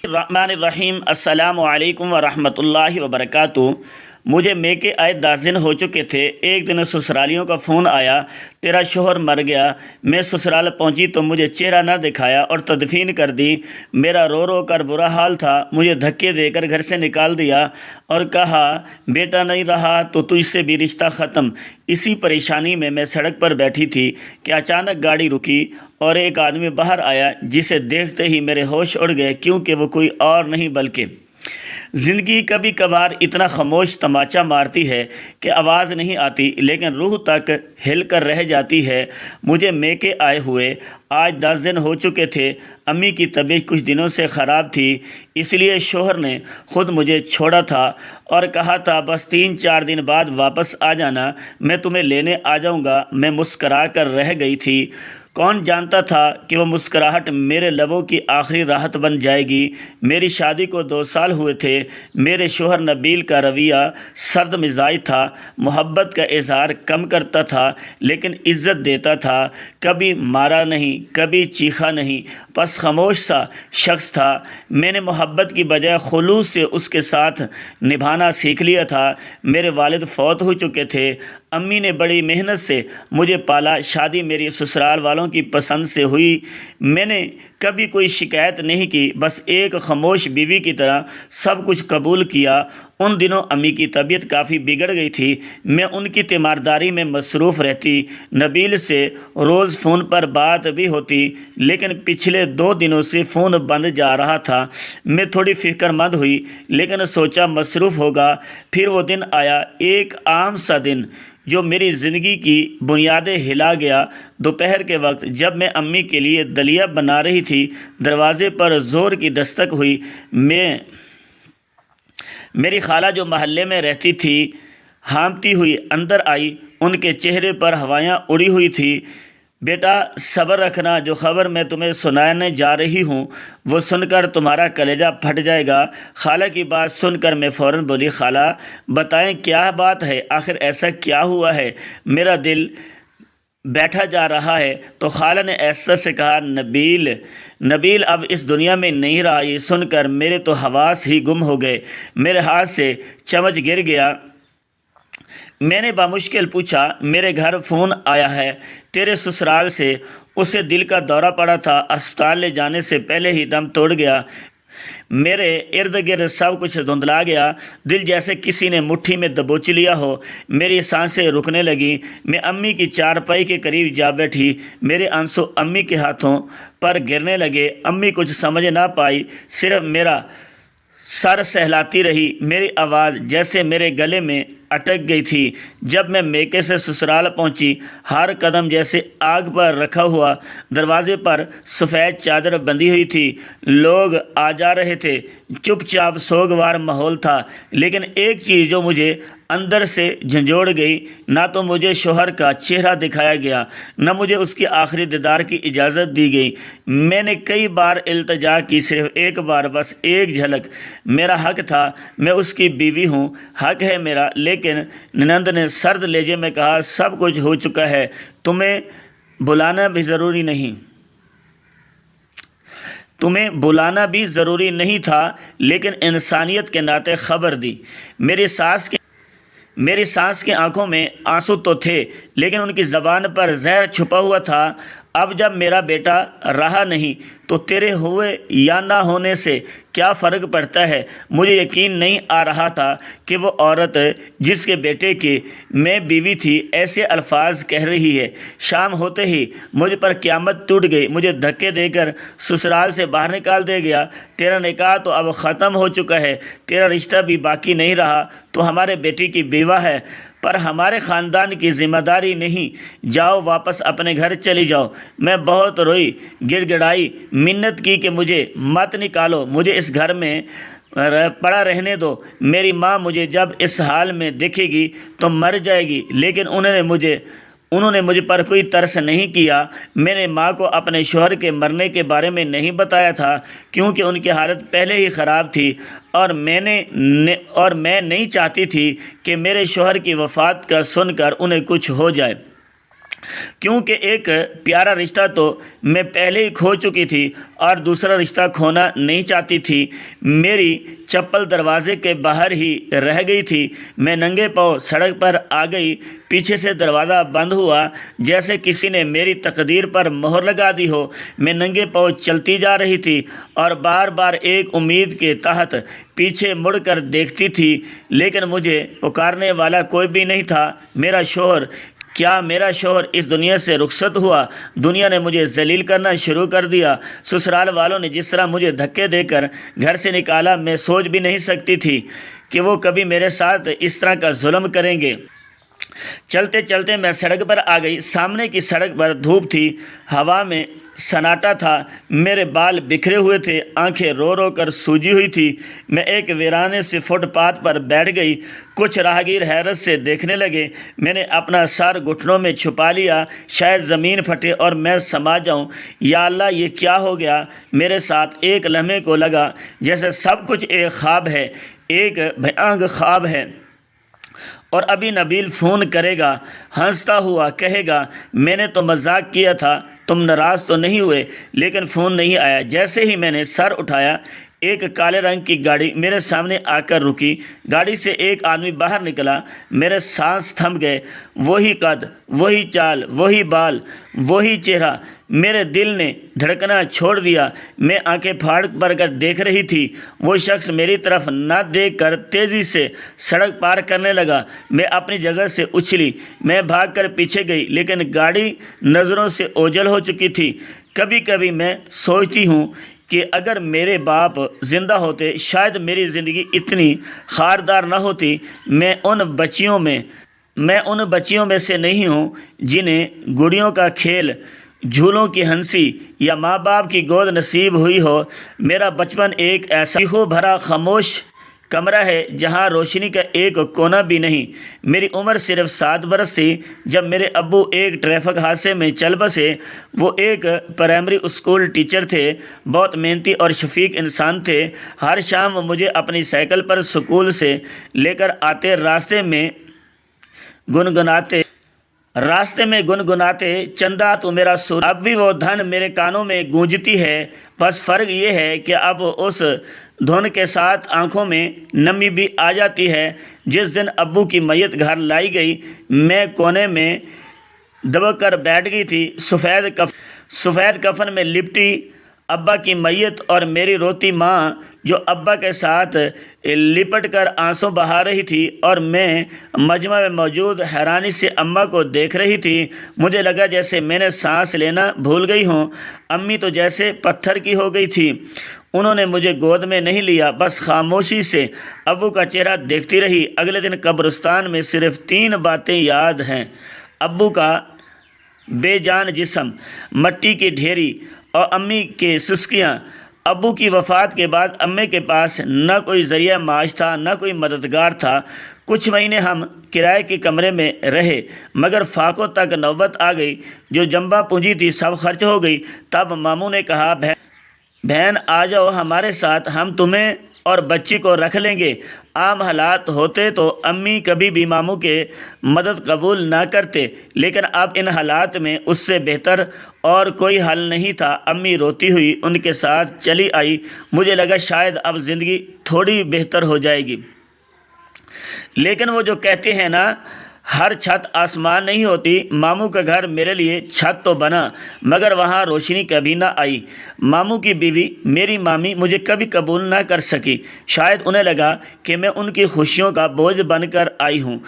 الرحمن الرحیم السلام علیکم ورحمۃ اللہ وبرکاتہ۔ مجھے میکے آئے 10 دن ہو چکے تھے۔ ایک دن سسرالیوں کا فون آیا، تیرا شوہر مر گیا۔ میں سسرال پہنچی تو مجھے چہرہ نہ دکھایا اور تدفین کر دی۔ میرا رو رو کر برا حال تھا۔ مجھے دھکے دے کر گھر سے نکال دیا اور کہا بیٹا نہیں رہا تو تجھ سے بھی رشتہ ختم۔ اسی پریشانی میں سڑک پر بیٹھی تھی کہ اچانک گاڑی رکی اور ایک آدمی باہر آیا جسے دیکھتے ہی میرے ہوش اڑ گئے، کیونکہ وہ کوئی اور نہیں بلکہ زندگی کبھی کبھار اتنا خاموش تماچا مارتی ہے کہ آواز نہیں آتی لیکن روح تک ہل کر رہ جاتی ہے۔ مجھے میکے آئے ہوئے آج 10 دن ہو چکے تھے۔ امی کی طبیعت کچھ دنوں سے خراب تھی، اس لیے شوہر نے خود مجھے چھوڑا تھا اور کہا تھا بس 3-4 دن بعد واپس آ جانا، میں تمہیں لینے آ جاؤں گا۔ میں مسکرا کر رہ گئی تھی۔ کون جانتا تھا کہ وہ مسکراہٹ میرے لبوں کی آخری راحت بن جائے گی۔ میری شادی کو 2 سال ہوئے تھے۔ میرے شوہر نبیل کا رویہ سرد مزاج تھا، محبت کا اظہار کم کرتا تھا لیکن عزت دیتا تھا، کبھی مارا نہیں، کبھی چیخا نہیں، بس خاموش سا شخص تھا۔ میں نے محبت کی بجائے خلوص سے اس کے ساتھ نبھانا سیکھ لیا تھا۔ میرے والد فوت ہو چکے تھے۔ امی نے بڑی محنت سے مجھے پالا۔ شادی میری سسرال والوں کی پسند سے ہوئی۔ میں نے کبھی کوئی شکایت نہیں کی، بس ایک خاموش بیوی کی طرح سب کچھ قبول کیا۔ ان دنوں امی کی طبیعت کافی بگڑ گئی تھی۔ میں ان کی تیمارداری میں مصروف رہتی۔ نبیل سے روز فون پر بات بھی ہوتی لیکن پچھلے 2 دنوں سے فون بند جا رہا تھا۔ میں تھوڑی فکر مند ہوئی لیکن سوچا مصروف ہوگا۔ پھر وہ دن آیا، ایک عام سا دن جو میری زندگی کی بنیادیں ہلا گیا۔ دوپہر کے وقت جب میں امی کے لیے دلیا بنا رہی تھی، دروازے پر زور کی دستک ہوئی۔ میری خالہ جو محلے میں رہتی تھی ہانپتی ہوئی اندر آئی۔ ان کے چہرے پر ہوائیاں اڑی ہوئی تھی۔ بیٹا صبر رکھنا، جو خبر میں تمہیں سنانے جا رہی ہوں وہ سن کر تمہارا کلیجہ پھٹ جائے گا۔ خالہ کی بات سن کر میں فوراً بولی خالہ بتائیں کیا بات ہے، آخر ایسا کیا ہوا ہے، میرا دل بیٹھا جا رہا ہے۔ تو خالہ نے ایسا سے کہا نبیل اب اس دنیا میں نہیں رہا۔ یہ سن کر میرے تو حواس ہی گم ہو گئے، میرے ہاتھ سے چمچ گر گیا۔ میں نے بامشکل پوچھا میرے گھر فون آیا ہے تیرے سسرال سے، اسے دل کا دورہ پڑا تھا، اسپتال لے جانے سے پہلے ہی دم توڑ گیا۔ میرے ارد گرد سب کچھ دھندلا گیا، دل جیسے کسی نے مٹھی میں دبوچ لیا ہو۔ میری سانسیں رکنے لگیں۔ میں امی کی چارپائی کے قریب جا بیٹھی۔ میرے آنسو امی کے ہاتھوں پر گرنے لگے۔ امی کچھ سمجھ نہ پائی، صرف میرا سر سہلاتی رہی۔ میری آواز جیسے میرے گلے میں اٹک گئی تھی۔ جب میں میکے سے سسرال پہنچی، ہر قدم جیسے آگ پر رکھا ہوا۔ دروازے پر سفید چادر بندھی ہوئی تھی، لوگ آ جا رہے تھے، چپ چاپ سوگوار ماحول تھا۔ لیکن ایک چیز جو مجھے اندر سے جھنجھوڑ گئی، نہ تو مجھے شوہر کا چہرہ دکھایا گیا، نہ مجھے اس کی آخری دیدار کی اجازت دی گئی۔ میں نے کئی بار التجا کی، صرف ایک بار، بس ایک جھلک۔ میرا حق تھا، میں اس کی بیوی ہوں، حق ہے میرا۔ لیکن ننند نے سرد لہجے میں کہا سب کچھ ہو چکا ہے، تمہیں بلانا بھی ضروری نہیں تھا، لیکن انسانیت کے ناطے خبر دی۔ میری ساس کی آنکھوں میں آنسو تو تھے لیکن ان کی زبان پر زہر چھپا ہوا تھا۔ اب جب میرا بیٹا رہا نہیں تو تیرے ہوئے یا نہ ہونے سے کیا فرق پڑتا ہے؟ مجھے یقین نہیں آ رہا تھا کہ وہ عورت جس کے بیٹے کی میں بیوی تھی ایسے الفاظ کہہ رہی ہے۔ شام ہوتے ہی مجھ پر قیامت ٹوٹ گئی۔ مجھے دھکے دے کر سسرال سے باہر نکال دے گیا۔ تیرا نکاح تو اب ختم ہو چکا ہے، تیرا رشتہ بھی باقی نہیں رہا، تو ہمارے بیٹی کی بیوہ ہے پر ہمارے خاندان کی ذمہ داری نہیں، جاؤ واپس اپنے گھر چلی جاؤ۔ میں بہت روئی، گڑ گڑائی، منت کی کہ مجھے مت نکالو، مجھے اس گھر میں پڑا رہنے دو۔ میری ماں مجھے جب اس حال میں دیکھے گی تو مر جائے گی، لیکن انہوں نے مجھ پر کوئی ترس نہیں کیا۔ میں نے ماں کو اپنے شوہر کے مرنے کے بارے میں نہیں بتایا تھا کیونکہ ان کی حالت پہلے ہی خراب تھی اور میں نہیں چاہتی تھی کہ میرے شوہر کی وفات کا سن کر انہیں کچھ ہو جائے۔ کیونکہ ایک پیارا رشتہ تو میں پہلے ہی کھو چکی تھی اور دوسرا رشتہ کھونا نہیں چاہتی تھی۔ میری چپل دروازے کے باہر ہی رہ گئی تھی۔ میں ننگے پاؤں سڑک پر آ گئی۔ پیچھے سے دروازہ بند ہوا، جیسے کسی نے میری تقدیر پر مہر لگا دی ہو۔ میں ننگے پاؤں چلتی جا رہی تھی اور بار بار ایک امید کے تحت پیچھے مڑ کر دیکھتی تھی، لیکن مجھے پکارنے والا کوئی بھی نہیں تھا۔ میرا شوہر اس دنیا سے رخصت ہوا؟ دنیا نے مجھے ذلیل کرنا شروع کر دیا۔ سسرال والوں نے جس طرح مجھے دھکے دے کر گھر سے نکالا، میں سوچ بھی نہیں سکتی تھی کہ وہ کبھی میرے ساتھ اس طرح کا ظلم کریں گے۔ چلتے چلتے میں سڑک پر آ گئی۔ سامنے کی سڑک پر دھوپ تھی، ہوا میں سناٹا تھا، میرے بال بکھرے ہوئے تھے، آنکھیں رو رو کر سوجی ہوئی تھی۔ میں ایک ویرانے سے فٹ پاتھ پر بیٹھ گئی۔ کچھ راہگیر حیرت سے دیکھنے لگے۔ میں نے اپنا سر گھٹنوں میں چھپا لیا، شاید زمین پھٹے اور میں سما جاؤں۔ یا اللہ، یہ کیا ہو گیا میرے ساتھ؟ ایک لمحے کو لگا جیسے سب کچھ ایک خواب ہے، ایک بھیانک خواب ہے۔ اور ابھی نبیل فون کرے گا، ہنستا ہوا کہے گا، میں نے تو مذاق کیا تھا، تم ناراض تو نہیں ہوئے؟ لیکن فون نہیں آیا۔ جیسے ہی میں نے سر اٹھایا، ایک کالے رنگ کی گاڑی میرے سامنے آ کر رکی۔ گاڑی سے ایک آدمی باہر نکلا۔ میرے سانس تھم گئے۔ وہی قد، وہی چال، وہی بال، وہی چہرہ۔ میرے دل نے دھڑکنا چھوڑ دیا۔ میں آنکھیں پھاڑ پڑ کر دیکھ رہی تھی۔ وہ شخص میری طرف نہ دیکھ کر تیزی سے سڑک پار کرنے لگا۔ میں اپنی جگہ سے اچھلی۔ میں بھاگ کر پیچھے گئی، لیکن گاڑی نظروں سے اوجھل ہو چکی تھی۔ کبھی کبھی میں سوچتی ہوں کہ اگر میرے باپ زندہ ہوتے، شاید میری زندگی اتنی خاردار نہ ہوتی۔ میں ان بچیوں میں سے نہیں ہوں جنہیں گڑیوں کا کھیل، جھولوں کی ہنسی یا ماں باپ کی گود نصیب ہوئی ہو۔ میرا بچپن ایک ایسا چیخو بھرا خاموش کمرہ ہے جہاں روشنی کا ایک کونا بھی نہیں۔ میری عمر صرف 7 برس تھی جب میرے ابو ایک ٹریفک حادثے میں چل بسے۔ وہ ایک پرائمری اسکول ٹیچر تھے، بہت محنتی اور شفیق انسان تھے۔ ہر شام وہ مجھے اپنی سائیکل پر اسکول سے لے کر آتے، راستے میں گنگناتے چندا تو میرا سر۔ اب بھی وہ دھن میرے کانوں میں گونجتی ہے، بس فرق یہ ہے کہ اب اس دھن کے ساتھ آنکھوں میں نمی بھی آ جاتی ہے۔ جس دن ابو کی میت گھر لائی گئی، میں کونے میں دبک کر بیٹھ گئی تھی۔ سفید کفن میں لپٹی ابا کی میت اور میری روتی ماں جو ابا کے ساتھ لپٹ کر آنسو بہا رہی تھی، اور میں مجمع میں موجود حیرانی سے اماں کو دیکھ رہی تھی۔ مجھے لگا جیسے میں نے سانس لینا بھول گئی ہوں۔ امی تو جیسے پتھر کی ہو گئی تھی۔ انہوں نے مجھے گود میں نہیں لیا، بس خاموشی سے ابو کا چہرہ دیکھتی رہی۔ اگلے دن قبرستان میں صرف 3 باتیں یاد ہیں: ابو کا بے جان جسم، مٹی کی ڈھیری اور امی کی سسکیاں۔ ابو کی وفات کے بعد امی کے پاس نہ کوئی ذریعہ معاش تھا، نہ کوئی مددگار تھا۔ کچھ مہینے ہم کرائے کے کمرے میں رہے، مگر فاقوں تک نوبت آ گئی۔ جو جمبا پونجی تھی سب خرچ ہو گئی۔ تب ماموں نے کہا، بہن آ جاؤ ہمارے ساتھ، ہم تمہیں اور بچی کو رکھ لیں گے۔ عام حالات ہوتے تو امی کبھی بھی ماموں کے مدد قبول نہ کرتے، لیکن اب ان حالات میں اس سے بہتر اور کوئی حل نہیں تھا۔ امی روتی ہوئی ان کے ساتھ چلی آئی۔ مجھے لگا شاید اب زندگی تھوڑی بہتر ہو جائے گی، لیکن وہ جو کہتے ہیں نا، ہر چھت آسمان نہیں ہوتی۔ ماموں کا گھر میرے لیے چھت تو بنا، مگر وہاں روشنی کبھی نہ آئی۔ ماموں کی بیوی میری مامی مجھے کبھی قبول نہ کر سکی۔ شاید انہیں لگا کہ میں ان کی خوشیوں کا بوجھ بن کر آئی ہوں۔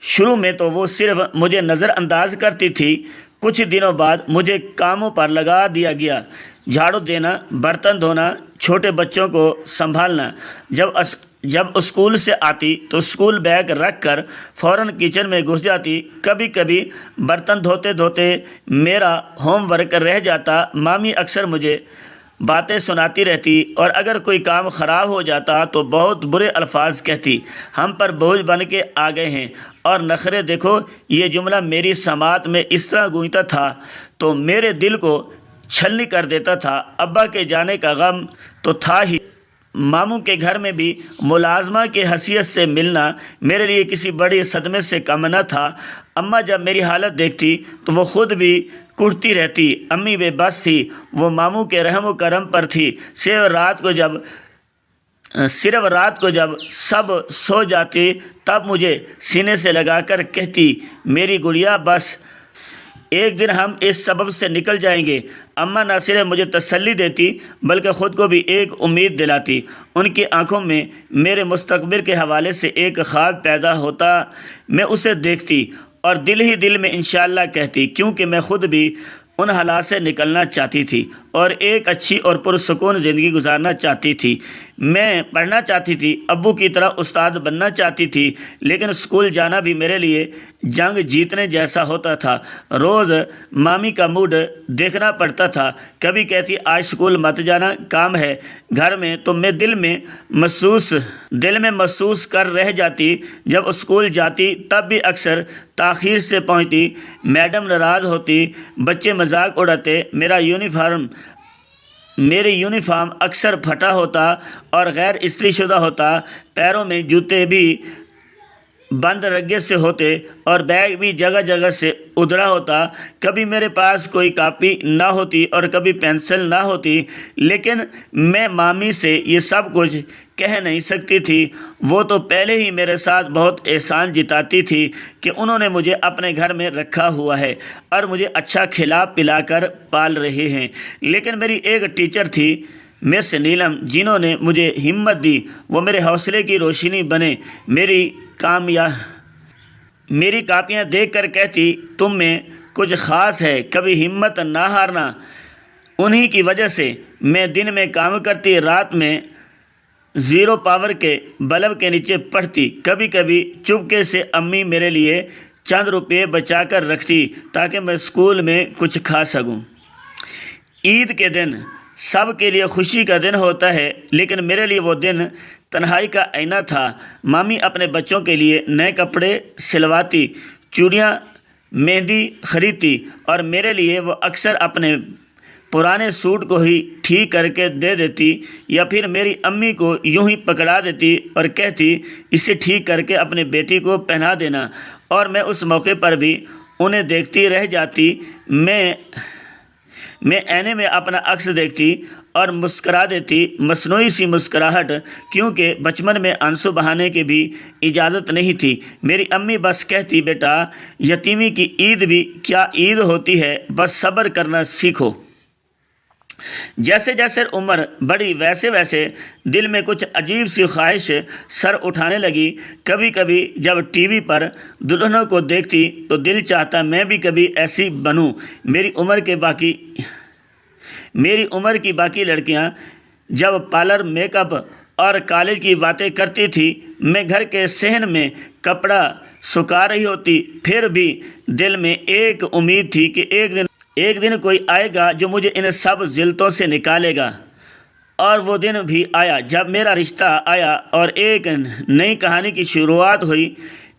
شروع میں تو وہ صرف مجھے نظر انداز کرتی تھی۔ کچھ دنوں بعد مجھے کاموں پر لگا دیا گیا: جھاڑو دینا، برتن دھونا، چھوٹے بچوں کو سنبھالنا۔ جب اسکول سے آتی تو اسکول بیگ رکھ کر فوراً کچن میں گھس جاتی۔ کبھی کبھی برتن دھوتے دھوتے میرا ہوم ورک رہ جاتا۔ مامی اکثر مجھے باتیں سناتی رہتی، اور اگر کوئی کام خراب ہو جاتا تو بہت برے الفاظ کہتی: ہم پر بوجھ بن کے آ گئے ہیں، اور نخرے دیکھو۔ یہ جملہ میری سماعت میں اس طرح گونجتا تھا تو میرے دل کو چھلنی کر دیتا تھا۔ ابا کے جانے کا غم تو تھا ہی، ماموں کے گھر میں بھی ملازمہ کی حیثیت سے ملنا میرے لیے کسی بڑے صدمے سے کم نہ تھا۔ اماں جب میری حالت دیکھتی تو وہ خود بھی کڑتی رہتی۔ امی بے بس تھی، وہ ماموں کے رحم و کرم پر تھی۔ صرف رات کو جب سب سو جاتے تب مجھے سینے سے لگا کر کہتی، میری گڑیا بس ایک دن ہم اس سبب سے نکل جائیں گے۔ اماں نہ صرف مجھے تسلی دیتی بلکہ خود کو بھی ایک امید دلاتی۔ ان کی آنکھوں میں میرے مستقبل کے حوالے سے ایک خواب پیدا ہوتا، میں اسے دیکھتی اور دل ہی دل میں انشاءاللہ کہتی، کیونکہ میں خود بھی ان حالات سے نکلنا چاہتی تھی اور ایک اچھی اور پرسکون زندگی گزارنا چاہتی تھی۔ میں پڑھنا چاہتی تھی، ابو کی طرح استاد بننا چاہتی تھی، لیکن اسکول جانا بھی میرے لیے جنگ جیتنے جیسا ہوتا تھا۔ روز مامی کا موڈ دیکھنا پڑتا تھا، کبھی کہتی آج اسکول مت جانا، کام ہے گھر میں، تو میں دل میں محسوس کر رہ جاتی۔ جب اسکول جاتی تب بھی اکثر تاخیر سے پہنچتی، میڈم ناراض ہوتی، بچے مذاق اڑاتے، میری یونیفارم اکثر پھٹا ہوتا اور غیر استری شدہ ہوتا، پیروں میں جوتے بھی بند رگے سے ہوتے اور بیگ بھی جگہ جگہ سے ادھرا ہوتا۔ کبھی میرے پاس کوئی کاپی نہ ہوتی اور کبھی پینسل نہ ہوتی، لیکن میں مامی سے یہ سب کچھ کہہ نہیں سکتی تھی۔ وہ تو پہلے ہی میرے ساتھ بہت احسان جتاتی تھی کہ انہوں نے مجھے اپنے گھر میں رکھا ہوا ہے اور مجھے اچھا کھلا پلا کر پال رہے ہیں۔ لیکن میری ایک ٹیچر تھی، مس نیلم، جنہوں نے مجھے ہمت دی۔ وہ میرے حوصلے کی روشنی بنے۔ میری کاپیاں دیکھ کر کہتی، تم میں کچھ خاص ہے، کبھی ہمت نہ ہارنا۔ انہی کی وجہ سے میں دن میں کام کرتی، رات میں زیرو پاور کے بلب کے نیچے پڑھتی۔ کبھی کبھی چپکے سے امی میرے لیے چند روپے بچا کر رکھتی تاکہ میں اسکول میں کچھ کھا سکوں۔ عید کے دن سب کے لیے خوشی کا دن ہوتا ہے، لیکن میرے لیے وہ دن تنہائی کا آئینہ تھا۔ مامی اپنے بچوں کے لیے نئے کپڑے سلواتی، چوڑیاں، مہندی خریدتی اور میرے لیے وہ اکثر اپنے پرانے سوٹ کو ہی ٹھیک کر کے دے دیتی، یا پھر میری امی کو یوں ہی پکڑا دیتی اور کہتی، اسے ٹھیک کر کے اپنے بیٹی کو پہنا دینا، اور میں اس موقع پر بھی انہیں دیکھتی رہ جاتی۔ میں آئینے میں اپنا عکس دیکھتی اور مسکرا دیتی، مصنوعی سی مسکراہٹ، کیونکہ بچپن میں آنسو بہانے کی بھی اجازت نہیں تھی۔ میری امی بس کہتی، بیٹا یتیمی کی عید بھی کیا عید ہوتی ہے، بس صبر کرنا سیکھو۔ جیسے جیسے عمر بڑھی ویسے ویسے دل میں کچھ عجیب سی خواہش سر اٹھانے لگی۔ کبھی کبھی جب ٹی وی پر دلہنوں کو دیکھتی تو دل چاہتا میں بھی کبھی ایسی بنوں۔ میری عمر کی باقی لڑکیاں جب پارلر، میک اپ اور کالج کی باتیں کرتی تھی، میں گھر کے صحن میں کپڑا سکھا رہی ہوتی، پھر بھی دل میں ایک امید تھی کہ ایک دن کوئی آئے گا جو مجھے ان سب ذلتوں سے نکالے گا۔ اور وہ دن بھی آیا جب میرا رشتہ آیا اور ایک نئی کہانی کی شروعات ہوئی۔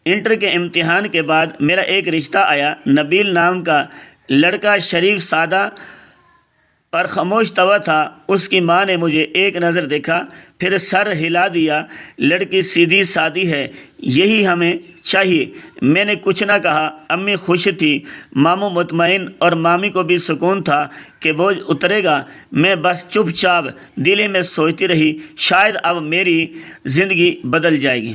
انٹر کے امتحان کے بعد میرا ایک رشتہ آیا۔ نبیل نام کا لڑکا، شریف، سادہ پر خاموش طبع تھا۔ اس کی ماں نے مجھے ایک نظر دیکھا، پھر سر ہلا دیا۔ لڑکی سیدھی سادی ہے، یہی ہمیں چاہیے۔ میں نے کچھ نہ کہا۔ امی خوش تھی، ماموں مطمئن، اور مامی کو بھی سکون تھا کہ بوجھ اترے گا۔ میں بس چپ چاپ دل میں سوچتی رہی، شاید اب میری زندگی بدل جائے گی۔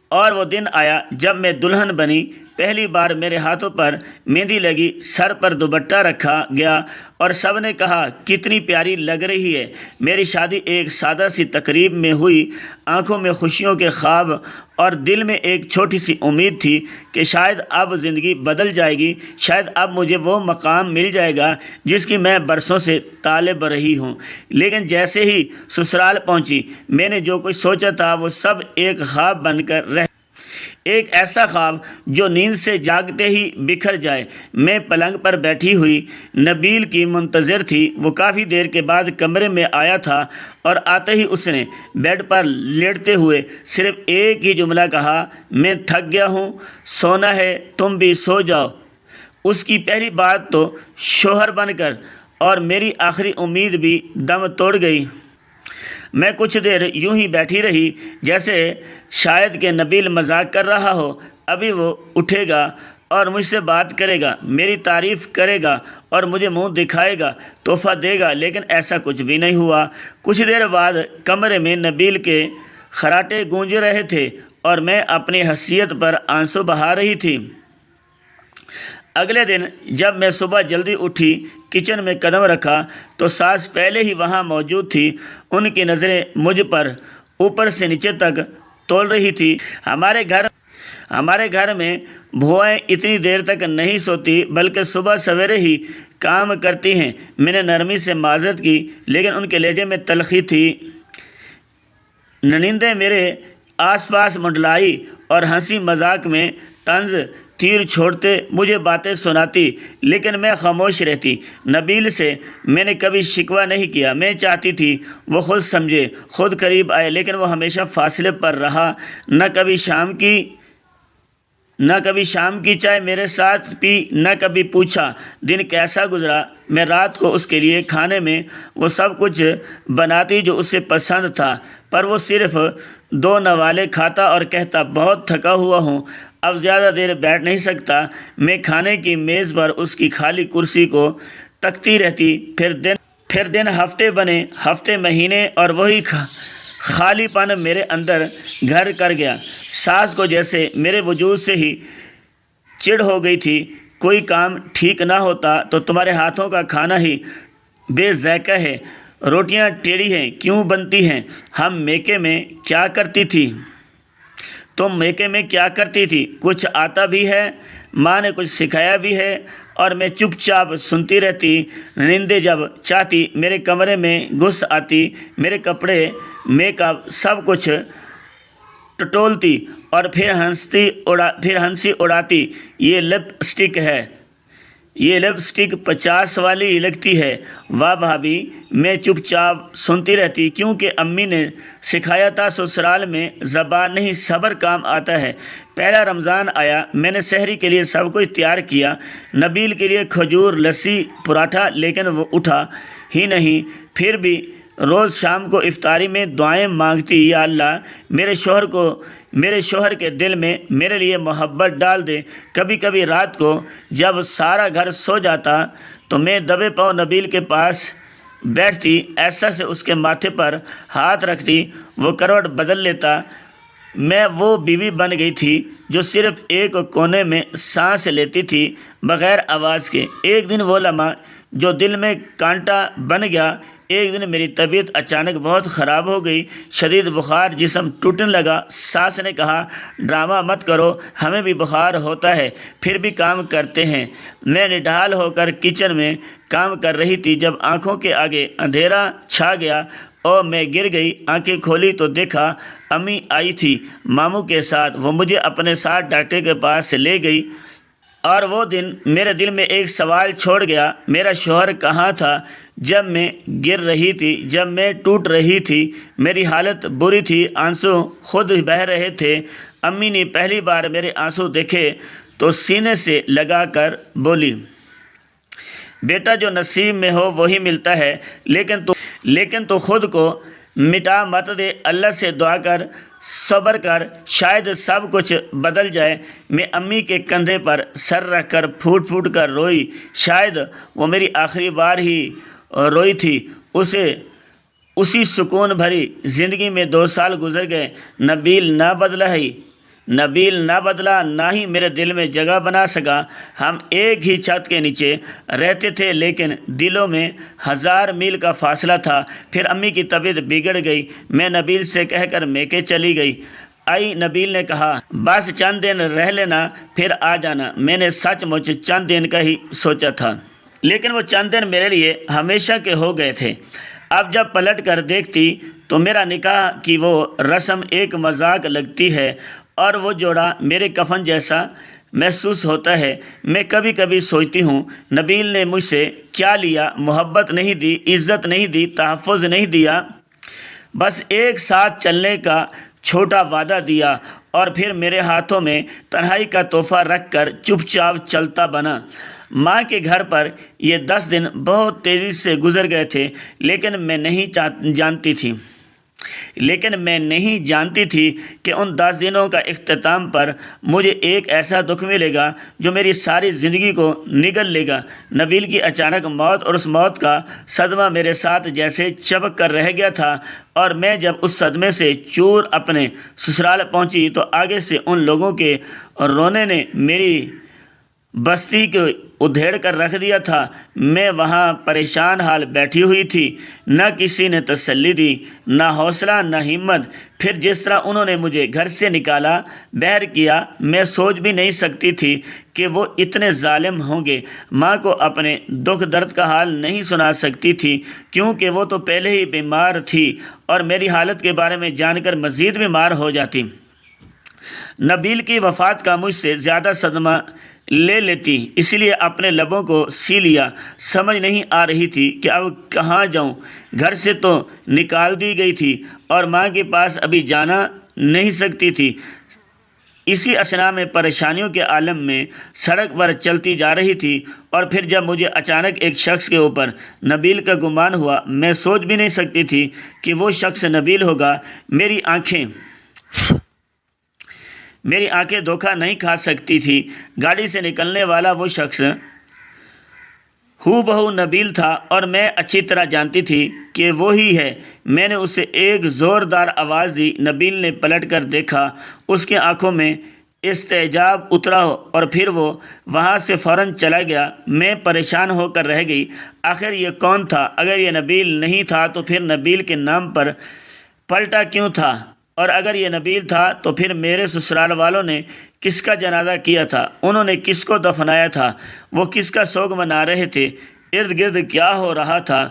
اور وہ دن آیا جب میں دلہن بنی۔ پہلی بار میرے ہاتھوں پر مہندی لگی، سر پر دوپٹہ رکھا گیا اور سب نے کہا کتنی پیاری لگ رہی ہے۔ میری شادی ایک سادہ سی تقریب میں ہوئی۔ آنکھوں میں خوشیوں کے خواب اور دل میں ایک چھوٹی سی امید تھی کہ شاید اب زندگی بدل جائے گی، شاید اب مجھے وہ مقام مل جائے گا جس کی میں برسوں سے طالب رہی ہوں۔ لیکن جیسے ہی سسرال پہنچی، میں نے جو کچھ سوچا تھا وہ سب ایک خواب بن کر رہ ایک ایسا خواب جو نیند سے جاگتے ہی بکھر جائے۔ میں پلنگ پر بیٹھی ہوئی نبیل کی منتظر تھی۔ وہ کافی دیر کے بعد کمرے میں آیا تھا اور آتے ہی اس نے بیڈ پر لیٹتے ہوئے صرف ایک ہی جملہ کہا، میں تھک گیا ہوں، سونا ہے، تم بھی سو جاؤ۔ اس کی پہلی بات تو شوہر بن کر اور میری آخری امید بھی دم توڑ گئی۔ میں کچھ دیر یوں ہی بیٹھی رہی جیسے شاید کہ نبیل مذاق کر رہا ہو۔ ابھی وہ اٹھے گا اور مجھ سے بات کرے گا، میری تعریف کرے گا اور مجھے منہ دکھائے گا، تحفہ دے گا، لیکن ایسا کچھ بھی نہیں ہوا۔ کچھ دیر بعد کمرے میں نبیل کے خراٹے گونج رہے تھے اور میں اپنی حیثیت پر آنسو بہا رہی تھی۔ اگلے دن جب میں صبح جلدی اٹھی، کچن میں قدم رکھا تو ساس پہلے ہی وہاں موجود تھی۔ ان کی نظریں مجھ پر اوپر سے نیچے تک تول رہی تھی۔ ہمارے گھر میں بھوائیں اتنی دیر تک نہیں سوتی بلکہ صبح سویرے ہی کام کرتی ہیں۔ میں نے نرمی سے معذرت کی لیکن ان کے لہجے میں تلخی تھی۔ ننندیں میرے آس پاس منڈلائی اور ہنسی مذاق میں طنز تیر چھوڑتے مجھے باتیں سناتی، لیکن میں خاموش رہتی۔ نبیل سے میں نے کبھی شکوہ نہیں کیا۔ میں چاہتی تھی وہ خود سمجھے، خود قریب آئے، لیکن وہ ہمیشہ فاصلے پر رہا۔ نہ کبھی شام کی چائے میرے ساتھ پی، نہ کبھی پوچھا دن کیسا گزرا۔ میں رات کو اس کے لیے کھانے میں وہ سب کچھ بناتی جو اسے پسند تھا، پر وہ صرف 2 نوالے کھاتا اور کہتا بہت تھکا ہوا ہوں، اب زیادہ دیر بیٹھ نہیں سکتا۔ میں کھانے کی میز پر اس کی خالی کرسی کو تکتی رہتی۔ پھر دن ہفتے بنے، ہفتے مہینے، اور وہی خالی پن میرے اندر گھر کر گیا۔ ساس کو جیسے میرے وجود سے ہی چڑ ہو گئی تھی۔ کوئی کام ٹھیک نہ ہوتا تو تمہارے ہاتھوں کا کھانا ہی بے ذائقہ ہے، روٹیاں ٹیڑھی ہیں کیوں بنتی ہیں، ہم میکے میں کیا کرتی تھی، تم میکے میں کیا کرتی تھی، کچھ آتا بھی ہے، ماں نے کچھ سکھایا بھی ہے، اور میں چپ چاپ سنتی رہتی۔ نندے جب چاہتی میرے کمرے میں گھس آتی، میرے کپڑے، میک اپ سب کچھ ٹٹولتی اور پھر ہنسی اڑاتی۔ یہ لپ سٹک 50 والی لگتی ہے۔ واہ بھابھی، میں چپ چاپ سنتی رہتی، کیونکہ امی نے سکھایا تھا سسرال میں زبان نہیں صبر کام آتا ہے۔ پہلا رمضان آیا، میں نے سحری کے لیے سب کچھ تیار کیا، نبیل کے لیے کھجور، لسی، پراٹھا، لیکن وہ اٹھا ہی نہیں۔ پھر بھی روز شام کو افطاری میں دعائیں مانگتی، یا اللہ میرے شوہر کے دل میں میرے لیے محبت ڈال دے۔ کبھی کبھی رات کو جب سارا گھر سو جاتا تو میں دبے پاؤں نبیل کے پاس بیٹھتی، ایسا سے اس کے ماتھے پر ہاتھ رکھتی، وہ کروٹ بدل لیتا۔ میں وہ بیوی بن گئی تھی جو صرف ایک کونے میں سانس لیتی تھی بغیر آواز کے۔ ایک دن وہ لمحہ جو دل میں کانٹا بن گیا۔ ایک دن میری طبیعت اچانک بہت خراب ہو گئی، شدید بخار، جسم ٹوٹنے لگا۔ ساس نے کہا ڈرامہ مت کرو، ہمیں بھی بخار ہوتا ہے، پھر بھی کام کرتے ہیں۔ میں نڈھال ہو کر کچن میں کام کر رہی تھی جب آنکھوں کے آگے اندھیرا چھا گیا اور میں گر گئی۔ آنکھیں کھولی تو دیکھا امی آئی تھی ماموں کے ساتھ۔ وہ مجھے اپنے ساتھ ڈاکٹر کے پاس لے گئی، اور وہ دن میرے دل میں ایک سوال چھوڑ گیا، میرا شوہر کہاں تھا جب میں گر رہی تھی، جب میں ٹوٹ رہی تھی؟ میری حالت بری تھی، آنسو خود بہہ رہے تھے۔ امی نے پہلی بار میرے آنسو دیکھے تو سینے سے لگا کر بولی، بیٹا جو نصیب میں ہو وہی ملتا ہے، لیکن تو خود کو مٹا مت دے، اللہ سے دعا کر، صبر کر، شاید سب کچھ بدل جائے۔ میں امی کے کندھے پر سر رکھ کر پھوٹ پھوٹ کر روئی، شاید وہ میری آخری بار ہی روئی تھی۔ اسی سکون بھری زندگی میں 2 سال گزر گئے۔ نبیل نہ بدلا، نہ ہی میرے دل میں جگہ بنا سکا۔ ہم ایک ہی چھت کے نیچے رہتے تھے لیکن دلوں میں 1000 میل کا فاصلہ تھا۔ پھر امی کی طبیعت بگڑ گئی، میں نبیل سے کہہ کر میکے چلی گئی۔ نبیل نے کہا بس چند دن رہ لینا پھر آ جانا۔ میں نے سچ مچ چند دن کا ہی سوچا تھا، لیکن وہ چند دن میرے لیے ہمیشہ کے ہو گئے تھے۔ اب جب پلٹ کر دیکھتی تو میرا نکاح کی وہ رسم ایک مذاق لگتی ہے اور وہ جوڑا میرے کفن جیسا محسوس ہوتا ہے۔ میں کبھی کبھی سوچتی ہوں نبیل نے مجھ سے کیا لیا؟ محبت نہیں دی، عزت نہیں دی، تحفظ نہیں دیا، بس ایک ساتھ چلنے کا چھوٹا وعدہ دیا، اور پھر میرے ہاتھوں میں تنہائی کا تحفہ رکھ کر چپ چاپ چلتا بنا۔ ماں کے گھر پر یہ 10 دن بہت تیزی سے گزر گئے تھے، لیکن میں نہیں جانتی تھی لیکن میں نہیں جانتی تھی کہ ان 10 دنوں کا اختتام پر مجھے ایک ایسا دکھ ملے گا جو میری ساری زندگی کو نگل لے گا۔ نبیل کی اچانک موت اور اس موت کا صدمہ میرے ساتھ جیسے چپک کر رہ گیا تھا، اور میں جب اس صدمے سے چور اپنے سسرال پہنچی تو آگے سے ان لوگوں کے رونے نے میری بستی کو ادھیڑ کر رکھ دیا تھا۔ میں وہاں پریشان حال بیٹھی ہوئی تھی، نہ کسی نے تسلی دی، نہ حوصلہ، نہ ہمت۔ پھر جس طرح انہوں نے مجھے گھر سے نکالا، بہر کیا، میں سوچ بھی نہیں سکتی تھی کہ وہ اتنے ظالم ہوں گے۔ ماں کو اپنے دکھ درد کا حال نہیں سنا سکتی تھی، کیونکہ وہ تو پہلے ہی بیمار تھی اور میری حالت کے بارے میں جان کر مزید بیمار ہو جاتی۔ نبیل کی وفات کا مجھ سے زیادہ صدمہ لے لیتی، اس لیے اپنے لبوں کو سی لیا۔ سمجھ نہیں آ رہی تھی کہ اب کہاں جاؤں۔ گھر سے تو نکال دی گئی تھی اور ماں کے پاس ابھی جانا نہیں سکتی تھی۔ اسی اثناء میں پریشانیوں کے عالم میں سڑک پر چلتی جا رہی تھی، اور پھر جب مجھے اچانک ایک شخص کے اوپر نبیل کا گمان ہوا، میں سوچ بھی نہیں سکتی تھی کہ وہ شخص نبیل ہوگا۔ میری آنکھیں دھوکہ نہیں کھا سکتی تھی۔ گاڑی سے نکلنے والا وہ شخص ہو بہو نبیل تھا، اور میں اچھی طرح جانتی تھی کہ وہی ہے۔ میں نے اسے ایک زوردار آواز دی۔ نبیل نے پلٹ کر دیکھا، اس کی آنکھوں میں استعجاب اترا اور پھر وہ وہاں سے فوراً چلا گیا۔ میں پریشان ہو کر رہ گئی، آخر یہ کون تھا؟ اگر یہ نبیل نہیں تھا تو پھر نبیل کے نام پر پلٹا کیوں تھا؟ اور اگر یہ نبیل تھا تو پھر میرے سسرال والوں نے کس کا جنازہ کیا تھا؟ انہوں نے کس کو دفنایا تھا؟ وہ کس کا سوگ منا رہے تھے؟ ارد گرد کیا ہو رہا تھا؟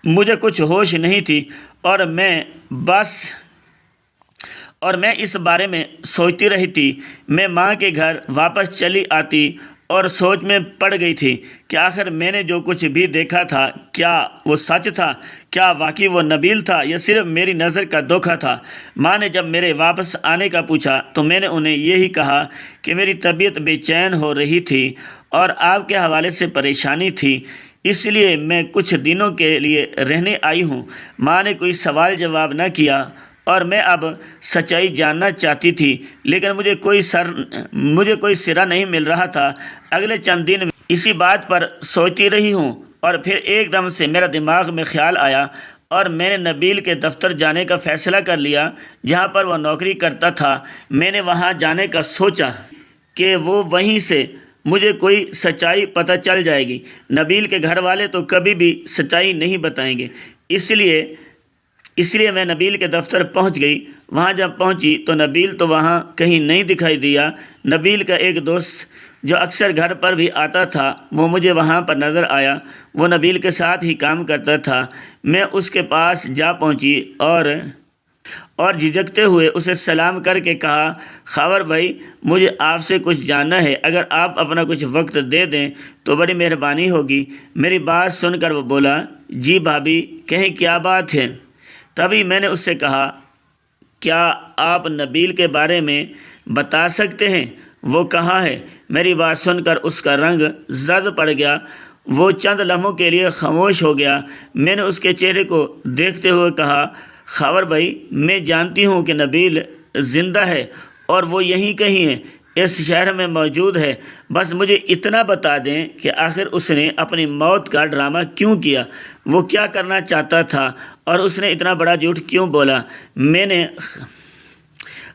مجھے کچھ ہوش نہیں تھی، اور میں اس بارے میں سوچتی رہی تھی۔ میں ماں کے گھر واپس چلی آتی اور سوچ میں پڑ گئی تھی کہ آخر میں نے جو کچھ بھی دیکھا تھا، کیا وہ سچ تھا؟ کیا واقعی وہ نبیل تھا یا صرف میری نظر کا دھوکہ تھا؟ ماں نے جب میرے واپس آنے کا پوچھا تو میں نے انہیں یہی کہا کہ میری طبیعت بے چین ہو رہی تھی اور آپ کے حوالے سے پریشانی تھی، اس لیے میں کچھ دنوں کے لیے رہنے آئی ہوں۔ ماں نے کوئی سوال جواب نہ کیا، اور میں اب سچائی جاننا چاہتی تھی، لیکن مجھے کوئی سرا نہیں مل رہا تھا۔ اگلے چند دن اسی بات پر سوچتی رہی ہوں، اور پھر ایک دم سے میرا دماغ میں خیال آیا اور میں نے نبیل کے دفتر جانے کا فیصلہ کر لیا، جہاں پر وہ نوکری کرتا تھا۔ میں نے وہاں جانے کا سوچا کہ وہ وہیں سے مجھے کوئی سچائی پتہ چل جائے گی۔ نبیل کے گھر والے تو کبھی بھی سچائی نہیں بتائیں گے، اس لیے میں نبیل کے دفتر پہنچ گئی۔ وہاں جب پہنچی تو نبیل تو وہاں کہیں نہیں دکھائی دیا۔ نبیل کا ایک دوست جو اکثر گھر پر بھی آتا تھا، وہ مجھے وہاں پر نظر آیا۔ وہ نبیل کے ساتھ ہی کام کرتا تھا۔ میں اس کے پاس جا پہنچی اور جھجکتے ہوئے اسے سلام کر کے کہا، خاور بھائی، مجھے آپ سے کچھ جاننا ہے، اگر آپ اپنا کچھ وقت دے دیں تو بڑی مہربانی ہوگی۔ میری بات سن کر وہ بولا، جی بھابھی، کہیں کیا بات ہے؟ تبھی میں نے اس سے کہا، کیا آپ نبیل کے بارے میں بتا سکتے ہیں؟ وہ کہاں ہے؟ میری بات سن کر اس کا رنگ زرد پڑ گیا، وہ چند لمحوں کے لیے خاموش ہو گیا۔ میں نے اس کے چہرے کو دیکھتے ہوئے کہا، خاور بھائی، میں جانتی ہوں کہ نبیل زندہ ہے اور وہ یہیں کہیں ہے، اس شہر میں موجود ہے، بس مجھے اتنا بتا دیں کہ آخر اس نے اپنی موت کا ڈرامہ کیوں کیا؟ وہ کیا کرنا چاہتا تھا اور اس نے اتنا بڑا جھوٹ کیوں بولا؟ میں نے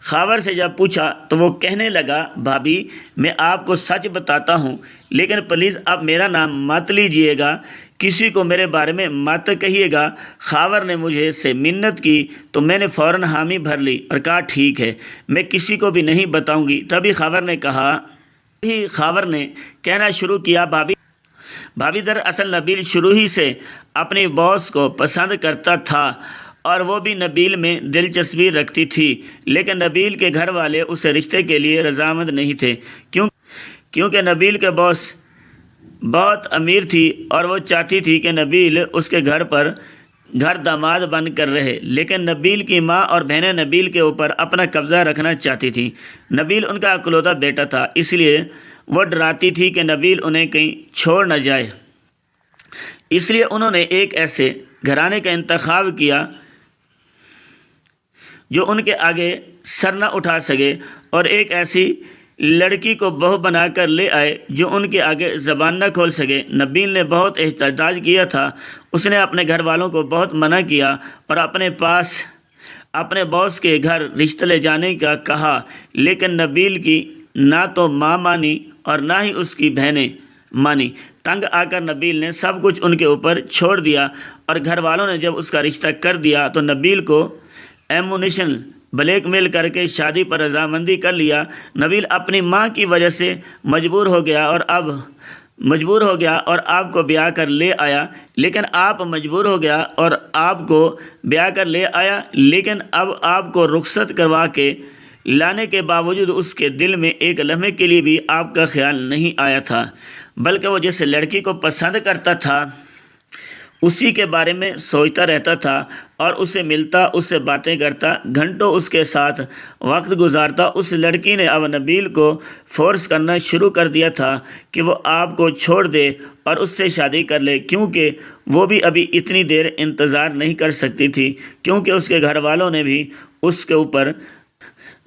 خاور سے جب پوچھا تو وہ کہنے لگا، بھابھی، میں آپ کو سچ بتاتا ہوں، لیکن پلیز آپ میرا نام مت لیجئے گا، کسی کو میرے بارے میں مت کہیے گا۔ خاور نے مجھے سے منت کی تو میں نے فوراً حامی بھر لی اور کہا، ٹھیک ہے، میں کسی کو بھی نہیں بتاؤں گی۔ تبھی خاور نے کہنا شروع کیا، بھابھی دراصل نبیل شروع ہی سے اپنی باس کو پسند کرتا تھا اور وہ بھی نبیل میں دلچسپی رکھتی تھی، لیکن نبیل کے گھر والے اس رشتے کے لیے رضامند نہیں تھے، کیونکہ نبیل کے باس بہت امیر تھی اور وہ چاہتی تھی کہ نبیل اس کے گھر داماد بن کر رہے، لیکن نبیل کی ماں اور بہنیں نبیل کے اوپر اپنا قبضہ رکھنا چاہتی تھیں۔ نبیل ان کا اکلوتا بیٹا تھا، اس لیے وہ ڈراتی تھی کہ نبیل انہیں کہیں چھوڑ نہ جائے، اس لیے انہوں نے ایک ایسے گھرانے کا انتخاب کیا جو ان کے آگے سر نہ اٹھا سکے، اور ایک ایسی لڑکی کو بہو بنا کر لے آئے جو ان کے آگے زبان نہ کھول سکے۔ نبیل نے بہت احتجاج کیا تھا، اس نے اپنے گھر والوں کو بہت منع کیا اور اپنے پاس اپنے باس کے گھر رشتہ لے جانے کا کہا، لیکن نبیل کی نہ تو ماں مانی اور نہ ہی اس کی بہنیں مانی۔ تنگ آ کر نبیل نے سب کچھ ان کے اوپر چھوڑ دیا، اور گھر والوں نے جب اس کا رشتہ کر دیا تو نبیل کو ایمونیشن بلیک میل کر کے شادی پر رضامندی کر لیا۔ نبیل اپنی ماں کی وجہ سے مجبور ہو گیا اور آپ کو بیاہ کر لے آیا، لیکن اب آپ کو رخصت کروا کے لانے کے باوجود اس کے دل میں ایک لمحے کے لیے بھی آپ کا خیال نہیں آیا تھا، بلکہ وہ جس لڑکی کو پسند کرتا تھا اسی کے بارے میں سوچتا رہتا تھا اور اسے ملتا، اس سے باتیں کرتا، گھنٹوں اس کے ساتھ وقت گزارتا۔ اس لڑکی نے اب نبیل کو فورس کرنا شروع کر دیا تھا کہ وہ آپ کو چھوڑ دے اور اس سے شادی کر لے، کیونکہ وہ بھی ابھی اتنی دیر انتظار نہیں کر سکتی تھی، کیونکہ اس کے گھر والوں نے بھی اس کے اوپر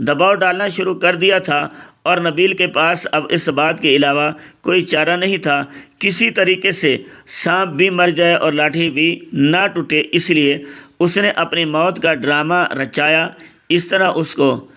دباؤ ڈالنا شروع کر دیا تھا، اور نبیل کے پاس اب اس بات کے علاوہ کوئی چارہ نہیں تھا، کسی طریقے سے سانپ بھی مر جائے اور لاٹھی بھی نہ ٹوٹے، اس لیے اس نے اپنی موت کا ڈرامہ رچایا۔ اس طرح اس کو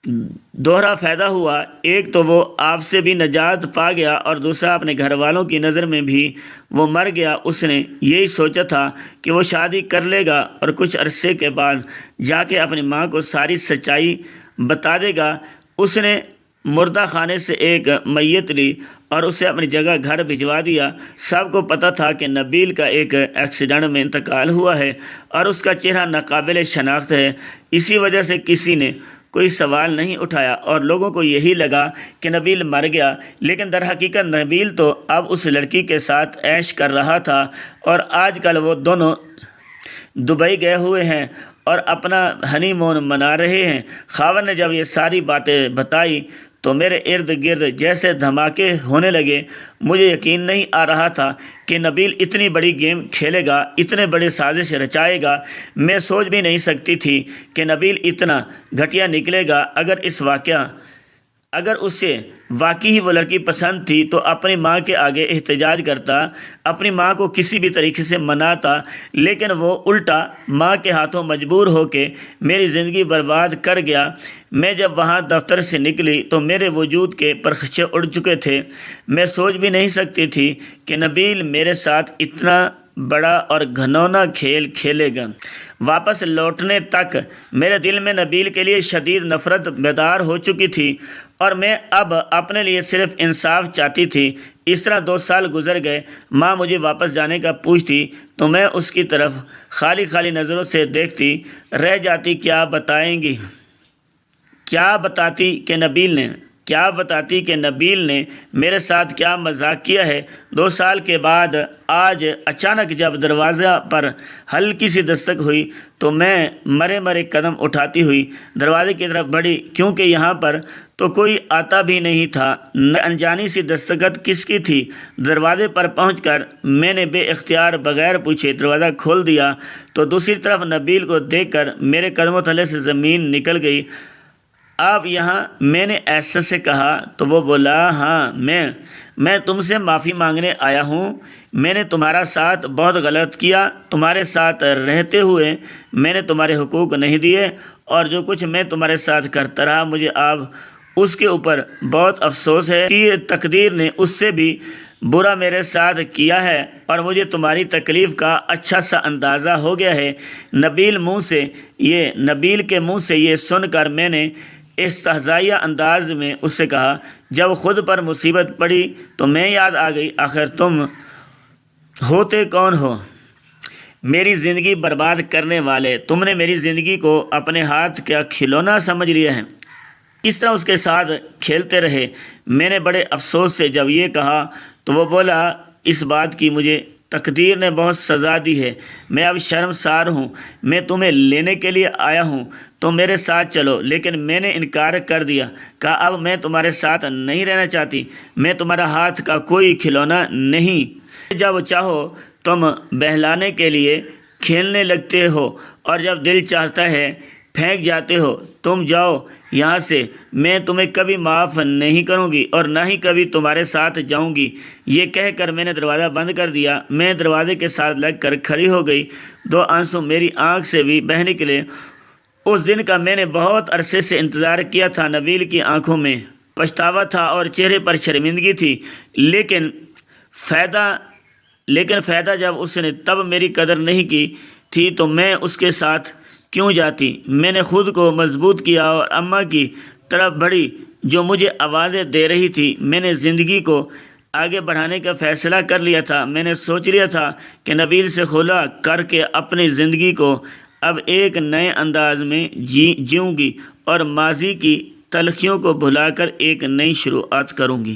دوہرا فائدہ ہوا، ایک تو وہ آپ سے بھی نجات پا گیا اور دوسرا اپنے گھر والوں کی نظر میں بھی وہ مر گیا۔ اس نے یہی سوچا تھا کہ وہ شادی کر لے گا اور کچھ عرصے کے بعد جا کے اپنی ماں کو ساری سچائی بتا دے گا۔ اس نے مردہ خانے سے ایک میت لی اور اسے اپنی جگہ گھر بھجوا دیا۔ سب کو پتہ تھا کہ نبیل کا ایک ایکسیڈنٹ میں انتقال ہوا ہے اور اس کا چہرہ ناقابل شناخت ہے، اسی وجہ سے کسی نے کوئی سوال نہیں اٹھایا اور لوگوں کو یہی لگا کہ نبیل مر گیا، لیکن در حقیقت نبیل تو اب اس لڑکی کے ساتھ عیش کر رہا تھا، اور آج کل وہ دونوں دبئی گئے ہوئے ہیں اور اپنا ہنی مون منا رہے ہیں۔ خاوند نے جب یہ ساری باتیں بتائی تو میرے ارد گرد جیسے دھماکے ہونے لگے۔ مجھے یقین نہیں آ رہا تھا کہ نبیل اتنی بڑی گیم کھیلے گا، اتنے بڑے سازش رچائے گا۔ میں سوچ بھی نہیں سکتی تھی کہ نبیل اتنا گھٹیا نکلے گا۔ اگر اسے واقعی ہی وہ لڑکی پسند تھی تو اپنی ماں کے آگے احتجاج کرتا، اپنی ماں کو کسی بھی طریقے سے مناتا، لیکن وہ الٹا ماں کے ہاتھوں مجبور ہو کے میری زندگی برباد کر گیا۔ میں جب وہاں دفتر سے نکلی تو میرے وجود کے پرخچے اڑ چکے تھے۔ میں سوچ بھی نہیں سکتی تھی کہ نبیل میرے ساتھ اتنا بڑا اور گھنونا کھیل کھیلے گا۔ واپس لوٹنے تک میرے دل میں نبیل کے لیے شدید نفرت بیدار ہو چکی تھی، اور میں اب اپنے لیے صرف انصاف چاہتی تھی۔ اس طرح 2 سال گزر گئے۔ ماں مجھے واپس جانے کا پوچھتی تو میں اس کی طرف خالی خالی نظروں سے دیکھتی رہ جاتی۔ کیا بتاتی کہ نبیل نے میرے ساتھ کیا مذاق کیا ہے۔ 2 سال کے بعد آج اچانک جب دروازہ پر ہلکی سی دستک ہوئی تو میں مرے قدم اٹھاتی ہوئی دروازے کی طرف بڑھی، کیونکہ یہاں پر تو کوئی آتا بھی نہیں تھا۔ انجانی سی دستخط کس کی تھی؟ دروازے پر پہنچ کر میں نے بے اختیار بغیر پوچھے دروازہ کھول دیا تو دوسری طرف نبیل کو دیکھ کر میرے قدموں تلے سے زمین نکل گئی۔ آپ یہاں؟ میں نے ایسے سے کہا تو وہ بولا، ہاں میں تم سے معافی مانگنے آیا ہوں۔ میں نے تمہارا ساتھ بہت غلط کیا، تمہارے ساتھ رہتے ہوئے میں نے تمہارے حقوق نہیں دیے، اور جو کچھ میں تمہارے ساتھ کرتا رہا مجھے اب اس کے اوپر بہت افسوس ہے۔ تقدیر نے اس سے بھی برا میرے ساتھ کیا ہے اور مجھے تمہاری تکلیف کا اچھا سا اندازہ ہو گیا ہے۔ نبیل کے منہ سے یہ سن کر میں نے استہزائیہ انداز میں اس سے کہا، جب خود پر مصیبت پڑی تو میں یاد آ گئی، آخر تم ہوتے کون ہو؟ میری زندگی برباد کرنے والے۔ تم نے میری زندگی کو اپنے ہاتھ کا کھلونا سمجھ لیا ہے۔ اس طرح اس کے ساتھ کھیلتے رہے۔ میں نے بڑے افسوس سے جب یہ کہا تو وہ بولا، اس بات کی مجھے تقدیر نے بہت سزا دی ہے، میں اب شرمسار ہوں، میں تمہیں لینے کے لیے آیا ہوں، تم میرے ساتھ چلو۔ لیکن میں نے انکار کر دیا، کہا اب میں تمہارے ساتھ نہیں رہنا چاہتی، میں تمہارا ہاتھ کا کوئی کھلونا نہیں، جب چاہو تم بہلانے کے لیے کھیلنے لگتے ہو اور جب دل چاہتا ہے پھینک جاتے ہو۔ تم جاؤ یہاں سے، میں تمہیں کبھی معاف نہیں کروں گی اور نہ ہی کبھی تمہارے ساتھ جاؤں گی۔ یہ کہہ کر میں نے دروازہ بند کر دیا۔ میں دروازے کے ساتھ لگ کر کھڑی ہو گئی، 2 آنسو میری آنکھ سے بھی بہہ نکلے۔ اس دن کا میں نے بہت عرصے سے انتظار کیا تھا۔ نبیل کی آنکھوں میں پچھتاوا تھا اور چہرے پر شرمندگی تھی، لیکن فائدہ جب اس نے تب میری قدر نہیں کی تھی تو میں اس کے ساتھ کیوں جاتی۔ میں نے خود کو مضبوط کیا اور اماں کی طرف بڑھی جو مجھے آوازیں دے رہی تھی۔ میں نے زندگی کو آگے بڑھانے کا فیصلہ کر لیا تھا۔ میں نے سوچ لیا تھا کہ نبیل سے خلا کر کے اپنی زندگی کو اب ایک نئے انداز میں جیوں گی اور ماضی کی تلخیوں کو بھلا کر ایک نئی شروعات کروں گی۔